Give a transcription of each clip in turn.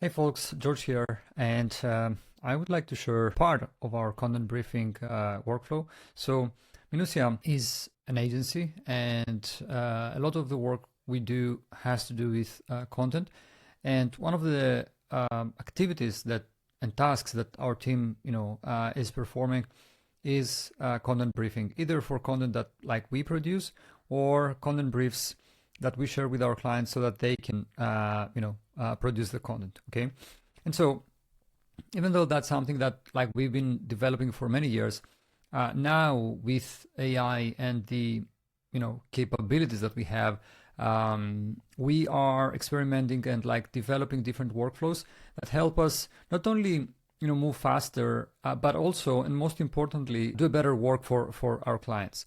Hey folks, George here, and I would like to share part of our content briefing workflow. So Minuttia is an agency, and a lot of the work we do has to do with content. And one of the activities that and tasks that our team, is performing is content briefing, either for content that like we produce or content briefs that we share with our clients so that they can, produce the content. Okay, and so even though that's something that like we've been developing for many years, now with AI and the capabilities that we have, we are experimenting and like developing different workflows that help us not only move faster, but also and most importantly do better work for our clients.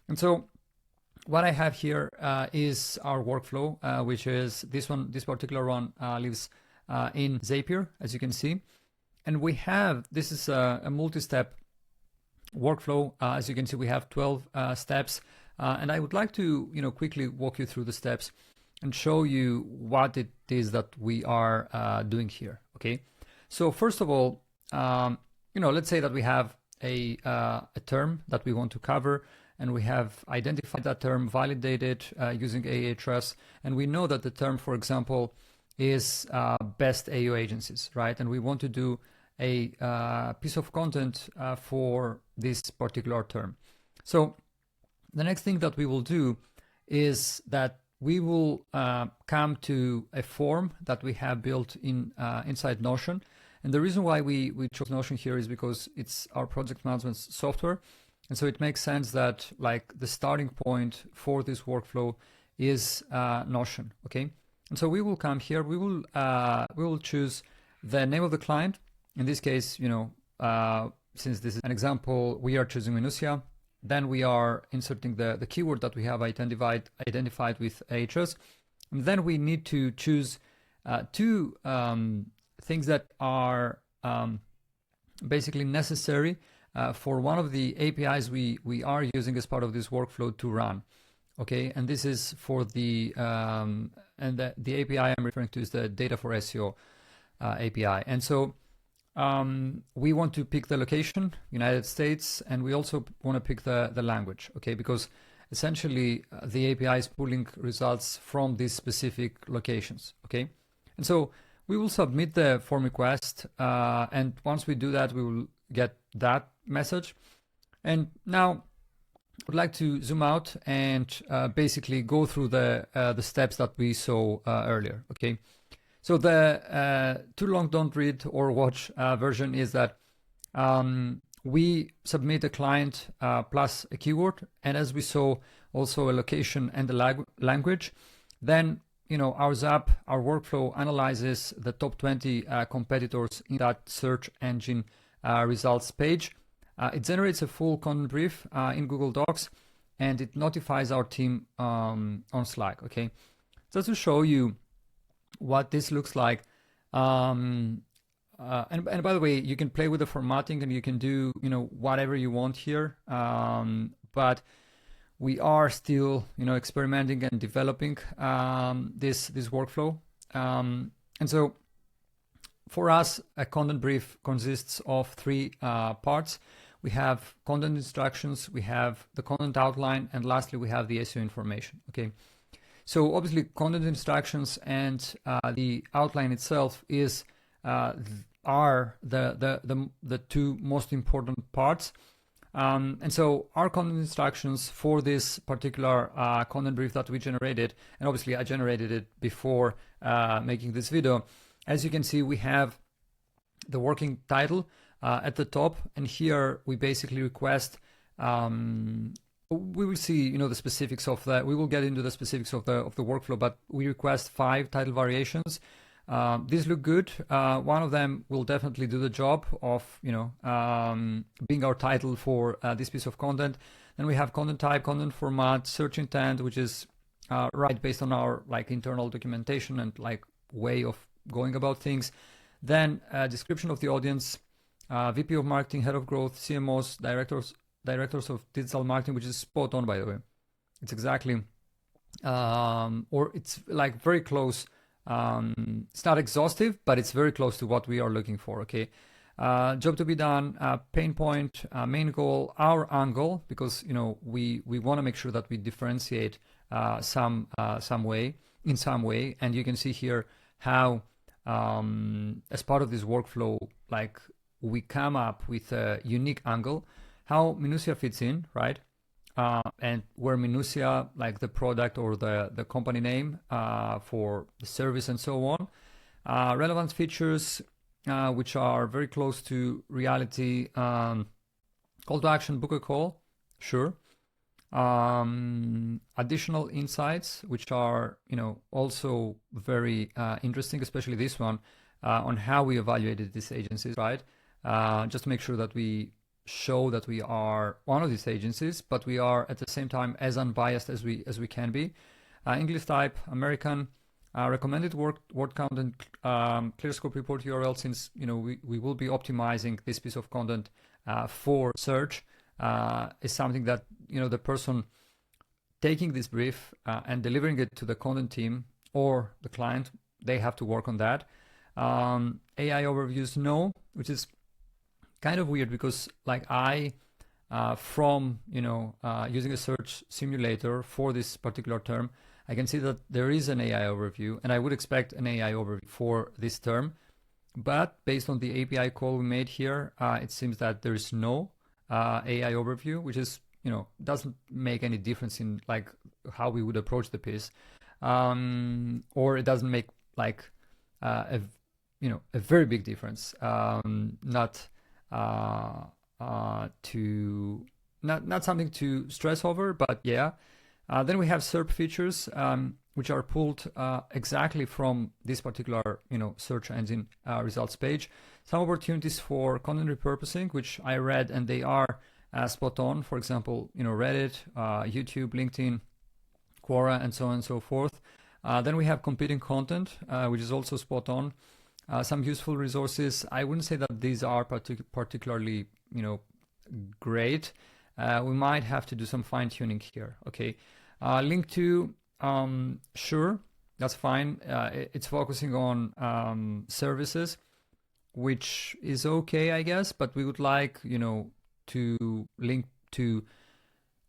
And so what I have here is our workflow, which is this one. This particular one lives in Zapier, as you can see. And we have, this is a multi-step workflow. As you can see, we have 12 steps. And I would like to, quickly walk you through the steps and show you what it is that we are doing here. Okay. So first of all, let's say that we have a term that we want to cover, and we have identified that term, validated using Ahrefs, and we know that the term, for example, is best AO agencies, right? And we want to do a piece of content for this particular term. So the next thing that we will do is that we will come to a form that we have built in inside Notion. And the reason why we chose Notion here is because it's our project management software. And so it makes sense that like the starting point for this workflow is Notion, okay? And so we will come here, we will choose the name of the client. In this case, since this is an example, we are choosing Minuttia. Then we are inserting the keyword that we have identified with Ahrefs. And then we need to choose two things that are basically necessary for one of the APIs we are using as part of this workflow to run. Okay, and this is for the the API I'm referring to is the data for SEO API. And so we want to pick the location, United States, and we also want to pick the language, okay, because essentially the API is pulling results from these specific locations, okay? And so we will submit the form request, and once we do that, we will get that message. And now I would like to zoom out and basically go through the steps that we saw earlier, okay? So the too long don't read or watch version is that we submit a client plus a keyword, and as we saw, also a location and a language. Then our Zap, our workflow analyzes the top 20 competitors in that search engine results page. It generates a full content brief in Google Docs, and it notifies our team on Slack. Okay, just to show you what this looks like. And by the way, you can play with the formatting and you can do whatever you want here. But we are still experimenting and developing this workflow. And so for us, a content brief consists of three parts. We have content instructions, we have the content outline, and lastly, we have the SEO information. Okay. So obviously, content instructions and the outline itself are the two most important parts. And so our content instructions for this particular content brief that we generated, and obviously I generated it before making this video. As you can see, we have the working title at the top, and here we basically request. We will see, the specifics of that. We will get into the specifics of the workflow, but we request 5 title variations. These look good. One of them will definitely do the job of, being our title for this piece of content. Then we have content type, content format, search intent, which is right based on our like internal documentation and like way of going about things. Then description of the audience, VP of marketing, head of growth, CMOs, directors of digital marketing, which is spot on, by the way. It's exactly, or it's like very close It's not exhaustive, but it's very close to what we are looking for. Okay. Job to be done, pain point, main goal, our angle, because we want to make sure that we differentiate some way, and you can see here how as part of this workflow, like we come up with a unique angle, how Minuttia fits in, right? And where Minuttia, like the product or the company name for the service and so on, relevant features which are very close to reality. Call to action, book a call, sure. Additional insights, which are also very interesting, especially this one on how we evaluated these agencies, right? Just to make sure that we show that we are one of these agencies, but we are at the same time as unbiased as we can be. English type, American. Recommended word count and clear scope report URL, since we will be optimizing this piece of content for search, is something that the person taking this brief and delivering it to the content team or the client, they have to work on that. AI overviews, no, which is kind of weird because like from using a search simulator for this particular term, I can see that there is an AI overview, and I would expect an AI overview for this term. But based on the API call we made here, it seems that there is no AI overview, which is, doesn't make any difference in like how we would approach the piece, or it doesn't make like a very big difference. Not something to stress over, but yeah. Then we have SERP features, which are pulled exactly from this particular, search engine results page. Some opportunities for content repurposing, which I read, and they are spot on. For example, Reddit, YouTube, LinkedIn, Quora, and so on and so forth. Then we have competing content, which is also spot on. Some useful resources. I wouldn't say that these are particularly, great. We might have to do some fine tuning here. Okay. Link to, sure, that's fine. It's focusing on services, which is okay, I guess, but we would like, to link to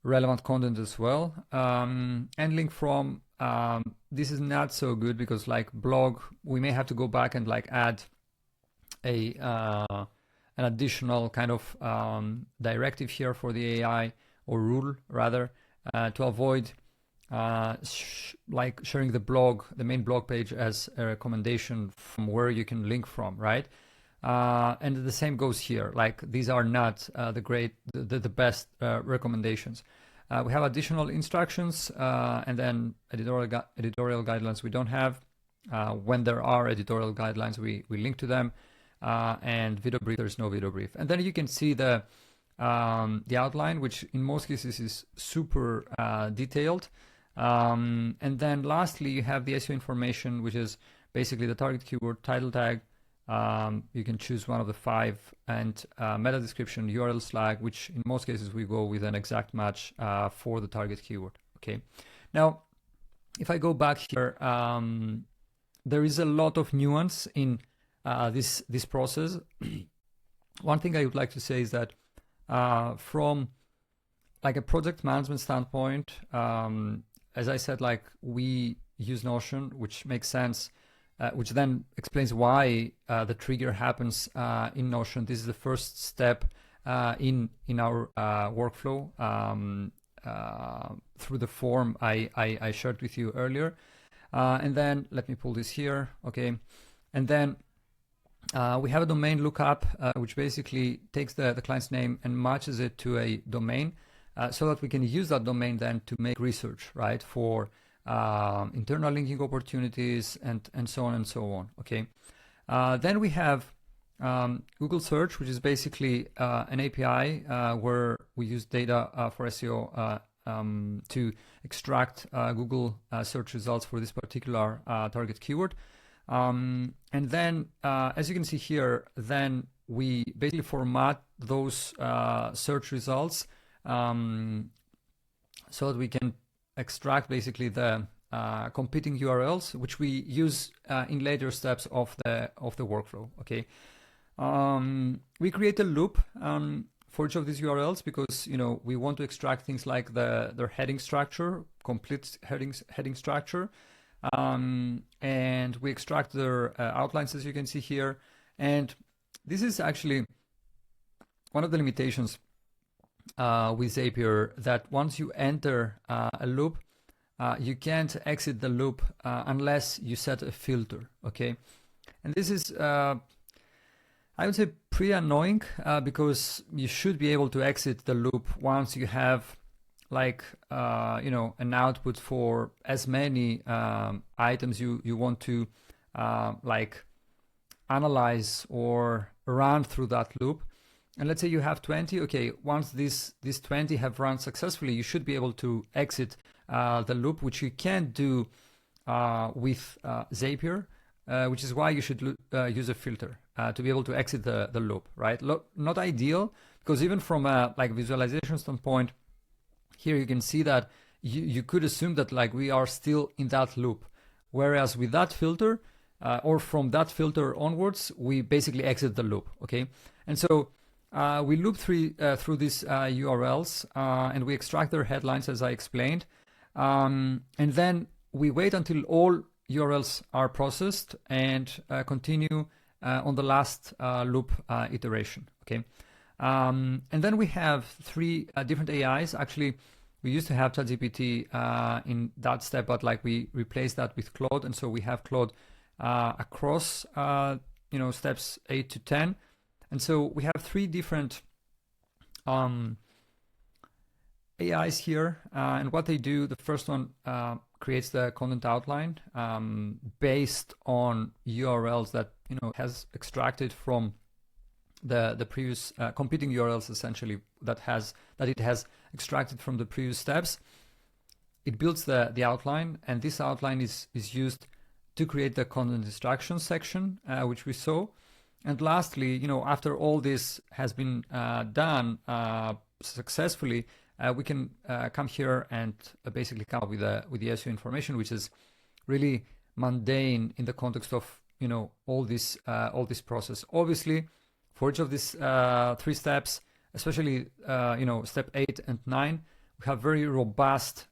relevant content as well. And link from, this is not so good because like blog, we may have to go back and like add an additional kind of directive here for the AI, or rule rather, to avoid like sharing the main blog page as a recommendation from where you can link from, right? And the same goes here. Like these are not the best recommendations. We have additional instructions, and then editorial guidelines we don't have. When there are editorial guidelines, we link to them. And video brief, there's no video brief. And then you can see the outline, which in most cases is super detailed. And then lastly, you have the SEO information, which is basically the target keyword, title tag. You can choose one of the 5, and meta description, URL flag, which in most cases we go with an exact match for the target keyword. Okay. Now, if I go back here, there is a lot of nuance in this process. One thing I would like to say is that from like a project management standpoint, as I said, like we use Notion, which makes sense, which then explains why the trigger happens in Notion. This is the first step in our workflow through the form I shared with you earlier. And then let me pull this here. Okay. And then we have a domain lookup, which basically takes the client's name and matches it to a domain, so that we can use that domain then to make research, right, for internal linking opportunities and so on and so on. Okay. Then we have Google Search, which is basically an API where we use data for SEO to extract Google search results for this particular target keyword. And then, as you can see here, then we basically format those search results so that we can extract basically the competing URLs, which we use in later steps of the workflow. Okay, we create a loop for each of these URLs because we want to extract things like their heading structure, complete heading structure, and we extract their outlines, as you can see here. And this is actually one of the limitations with Zapier, that once you enter a loop, you can't exit the loop unless you set a filter. Okay, and this is I would say pretty annoying because you should be able to exit the loop once you have like an output for as many items you want to like analyze or run through that loop. And let's say you have 20. Okay, once these 20 have run successfully, you should be able to exit the loop, which you can't do with Zapier, which is why you should use a filter to be able to exit the loop, right? Not ideal, because even from a like visualization standpoint, here you can see that you could assume that like we are still in that loop, whereas with that filter or from that filter onwards, we basically exit the loop. Okay, and so we loop through these URLs and we extract their headlines, as I explained, and then we wait until all URLs are processed and continue on the last loop iteration. Okay, and then we have three different AIs. Actually, we used to have ChatGPT in that step, but like we replaced that with Claude, and so we have Claude across steps 8 to 10. And so we have three different AIs here, and what they do, the first one creates the content outline based on URLs that has extracted from the previous competing URLs, essentially that it has extracted from the previous steps. It builds the outline, and this outline is used to create the content instructions section, which we saw. And lastly, after all this has been done successfully, we can come here and basically come up with the SEO information, which is really mundane in the context of all this process. Obviously, for each of these three steps, especially step 8 and 9, we have very robust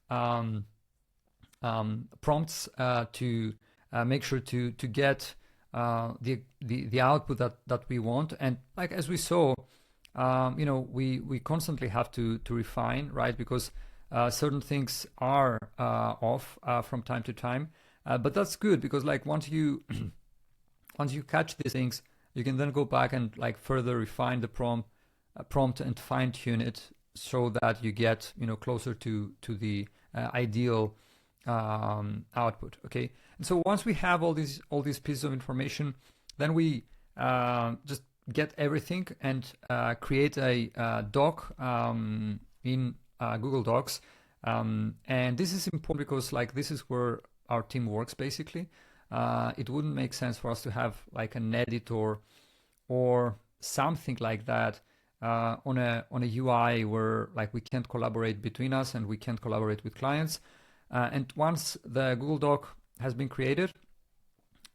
prompts to make sure to get the output that we want. And like as we saw, we constantly have to refine, right? Because certain things are off from time to time, but that's good because like once you catch these things, you can then go back and like further refine the prompt and fine tune it so that you get closer to the ideal output. Okay, and so once we have all these pieces of information, then we just get everything and create a doc in Google Docs, and this is important because like this is where our team works basically. It wouldn't make sense for us to have like an editor or something like that on a UI where like we can't collaborate between us and we can't collaborate with clients. And once the Google Doc has been created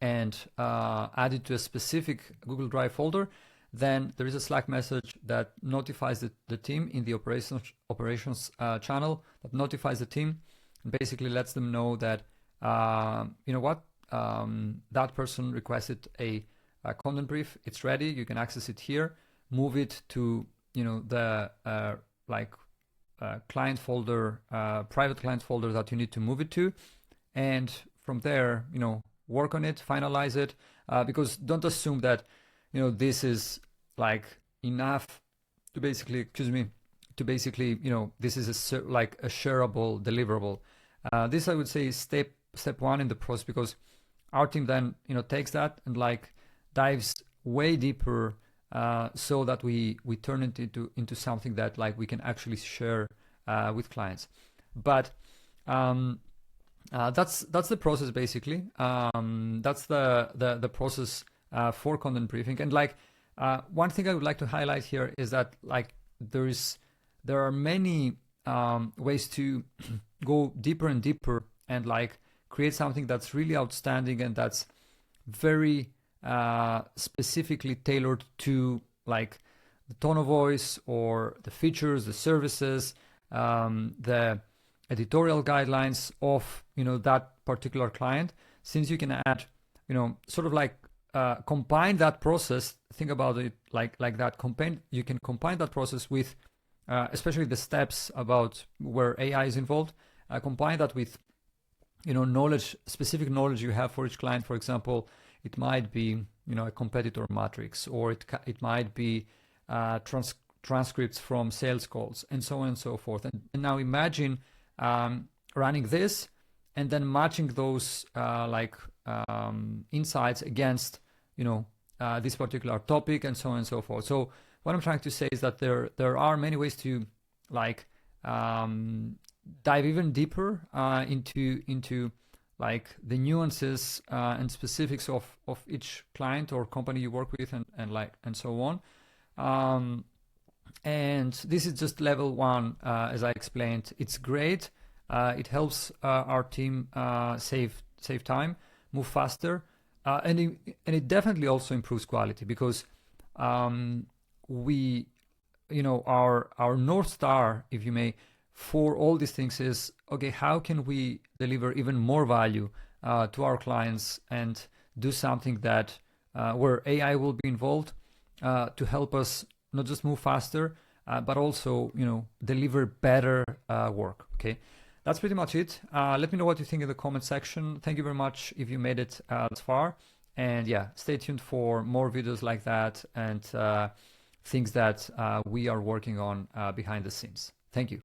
and added to a specific Google Drive folder, then there is a Slack message that notifies the team in the operations channel, that notifies the team and basically lets them know that that person requested a content brief. It's ready. You can access it here. Move it to the client folder, private client folder that you need to move it to, and from there work on it, finalize it, because don't assume that this is like enough to basically this is a shareable deliverable. This I would say is step one in the process, because our team then takes that and like dives way deeper so that we turn it into something that like we can actually share with clients. But that's the process basically. That's the process for content briefing. And like one thing I would like to highlight here is that like there are many ways to go deeper and deeper and like create something that's really outstanding and that's very specifically tailored to like the tone of voice or the features, the services, the editorial guidelines of that particular client. Since you can add sort of like combine that process, think about it like that, you can combine that process with especially the steps about where AI is involved, combine that with specific knowledge you have for each client. For example, it might be a competitor matrix, or it might be transcripts from sales calls, and so on and so forth. And now imagine running this and then matching those insights against this particular topic, and so on and so forth. So what I'm trying to say is that there are many ways to dive even deeper into like the nuances and specifics of each client or company you work with, and so on. And this is just level one, as I explained. It's great. It helps our team save time, move faster, and it definitely also improves quality, because our North Star, if you may, for all these things is, okay, how can we deliver even more value to our clients and do something that where AI will be involved to help us not just move faster, but also deliver better work. Okay, that's pretty much it. Let me know what you think in the comment section. Thank you very much if you made it this far, and yeah, stay tuned for more videos like that and things that we are working on behind the scenes. Thank you.